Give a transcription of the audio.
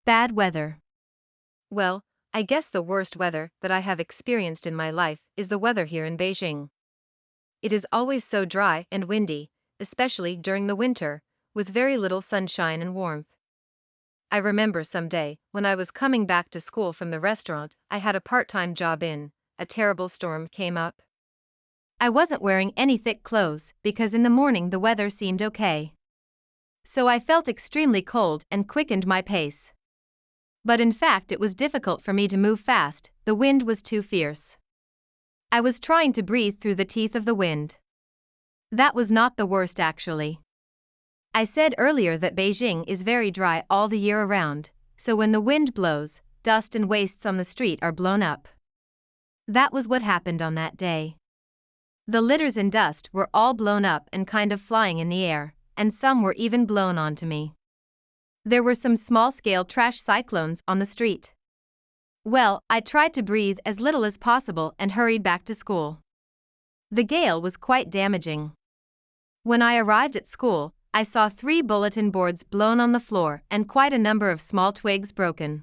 Bad weather. Well, I guess the worst weather that I have experienced in my life is the weather here in Beijing. It is always so dry and windy, especially during the winter, with very little sunshine and warmth. I remember some day, when I was coming back to school from the restaurant I had a part-time job in, a terrible storm came up. I wasn't wearing any thick clothes because in the morning the weather seemed okay. So I felt extremely cold and quickened my pace. But in fact it was difficult for me to move fast, the wind was too fierce. I was trying to breathe through the teeth of the wind. That was not the worst actually. I said earlier that Beijing is very dry all the year around, so when the wind blows, dust and wastes on the street are blown up. That was what happened on that day. The litters and dust were all blown up and kind of flying in the air, and some were even blown onto me. There were some small-scale trash cyclones on the street. Well, I tried to breathe as little as possible and hurried back to school. The gale was quite damaging. When I arrived at school, I saw 3 bulletin boards blown on the floor and quite a number of small twigs broken.